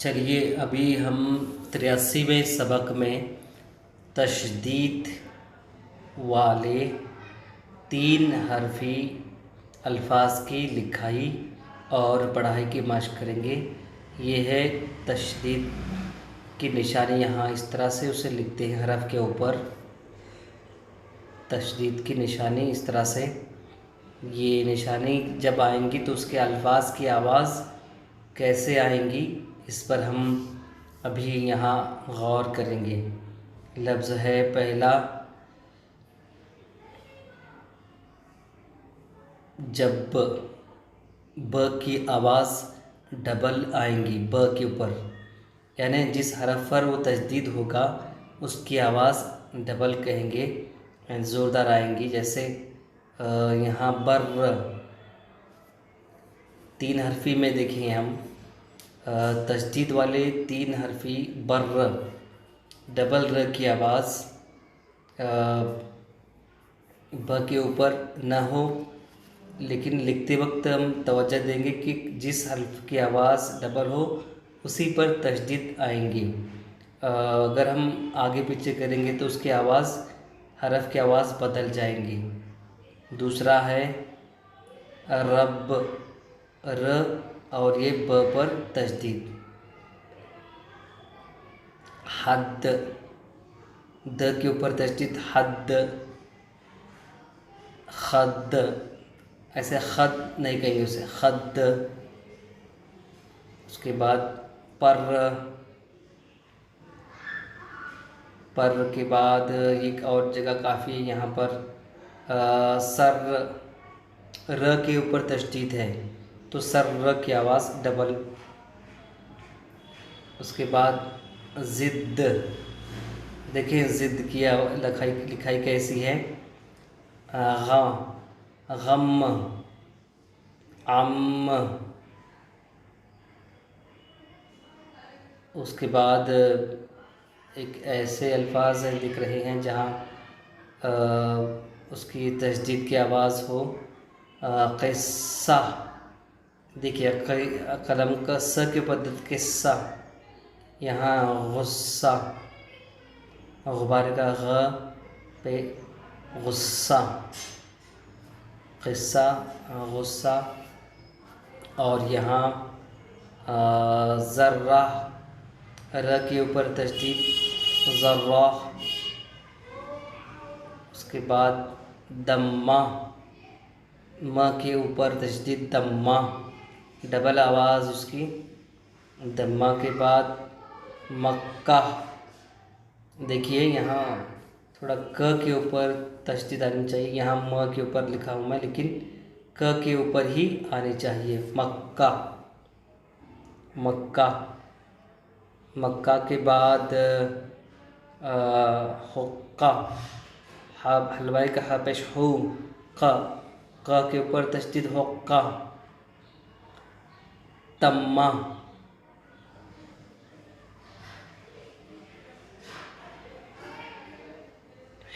चलिए अभी हम 83वें सबक में तशदीद वाले 3 हरफ़ी अल्फाज की लिखाई और पढ़ाई की मशक़ करेंगे। ये है तशदीद की निशानी, यहाँ इस तरह से उसे लिखते हैं हरफ़ के ऊपर। तशदीद की निशानी इस तरह से, ये निशानी जब आएंगी तो उसके अल्फाज की आवाज़ कैसे आएंगी इस पर हम अभी यहाँ गौर करेंगे। लफ्ज़ है पहला, जब ब की आवाज़ डबल आएंगी ब के ऊपर, यानी जिस हरफ पर वो तजदीद होगा उसकी आवाज़ डबल कहेंगे, ज़ोरदार आएंगी। जैसे यहाँ बर्र 3 हरफ़ी में देखें हम, तजदीद वाले 3 हरफ़ी बर्र, डबल र की आवाज़ ब के ऊपर ना हो, लेकिन लिखते वक्त हम तवज्जो देंगे कि जिस हर्फ की आवाज़ डबल हो उसी पर तशदीद आएंगी। अगर हम आगे पीछे करेंगे तो उसकी आवाज़, हरफ की आवाज़ बदल जाएंगी। दूसरा है रब, र और ये ब पर तशदीद। हद, द के ऊपर तशदीद, हद। खद, ऐसे खद नहीं कहेंगे उसे, खद। उसके बाद पर के बाद एक और जगह काफ़ी है यहाँ पर सर, र के ऊपर तशदीद है तो सर र की आवाज़ डबल। उसके बाद ज़िद्द, देखिए ज़िद्द की लिखाई कैसी है, गम, अम। उसके बाद एक ऐसे अल्फाज लिख रहे हैं जहाँ उसकी तशदीद की आवाज़ हो, क़िस्सा। देखिए कलम का स के ऊपर किस्सा, यहाँ गुस्सा, गुब्बारे का ग पे गुस्सा, क़िस्सा, गुस्सा। और यहाँ ज़र्रा, र के ऊपर तशदीद, ज़र्रा। उसके बाद दम्मा, म के ऊपर तशदीद, दम्मा, डबल आवाज़ उसकी, दम्मा। के बाद मक्का, देखिए यहाँ थोड़ा क के ऊपर तशदीद आनी चाहिए, यहाँ म के ऊपर लिखा हूँ मैं, लेकिन क के ऊपर ही आनी चाहिए, मक्का, मक्का। मक्का के बाद हुक्का, हलवाई का हा पेश हो, क के ऊपर तशदीद, हुक्का। तम्मा,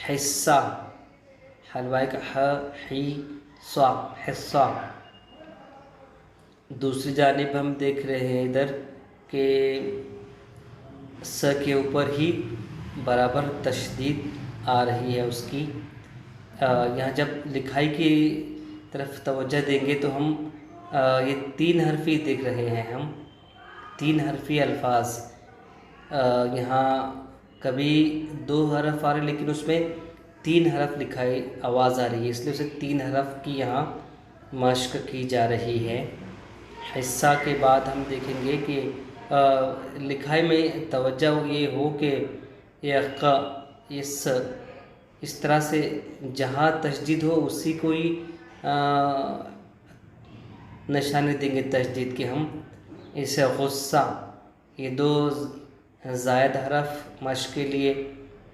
हिस्सा, हलवाई का ह ही सा, हिस्सा। दूसरी जानिब हम देख रहे हैं इधर के स के ऊपर ही बराबर तशदीद आ रही है उसकी। यहाँ जब लिखाई की तरफ तवज्जो देंगे तो हम ये 3 हरफ़ी देख रहे हैं हम, 3 हरफ़ी अल्फाज। यहाँ कभी 2 हरफ आ रहे लेकिन उसमें 3 हरफ लिखाई आवाज़ आ रही है, इसलिए उसे 3 हरफ की यहाँ मशक़ की जा रही है। हिस्सा के बाद हम देखेंगे कि लिखाई में तवज्जो ये हो कि ये क, इस तरह से जहाँ तशदीद हो उसी को ही निशानी देंगे तशदीद के हम। इसे गुस्सा, ये 2 ज़ायद हरफ मशक़ के लिए,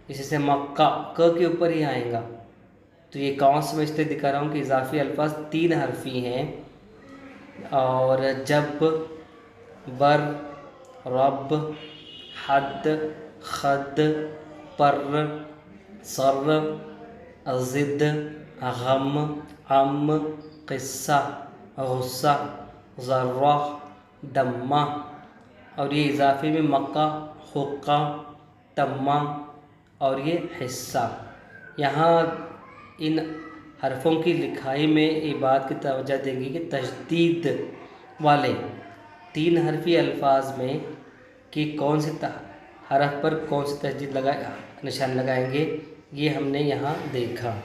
इसी से मक्का, क के ऊपर ही आएगा। तो ये कौंस में इसलिए दिखा रहा हूँ कि इजाफ़ी अल्फाज 3 हरफ़ी हैं। और जब, बर, रब, हद, खद, पर, सर, ज़िद, गम, अम, क़िस्सा, गुस्सा, ज़र्रा, दम्मा और ये इजाफे में मक्का, हुक्का, तम्मा और ये हिस्सा। यहाँ इन हरफों की लिखाई में ये बात की तवज्जो देंगे कि तशदीद वाले 3 हरफी अल्फाज में कि कौन से हरफ पर कौन सी तशदीद निशान लगाएंगे, ये हमने यहाँ देखा।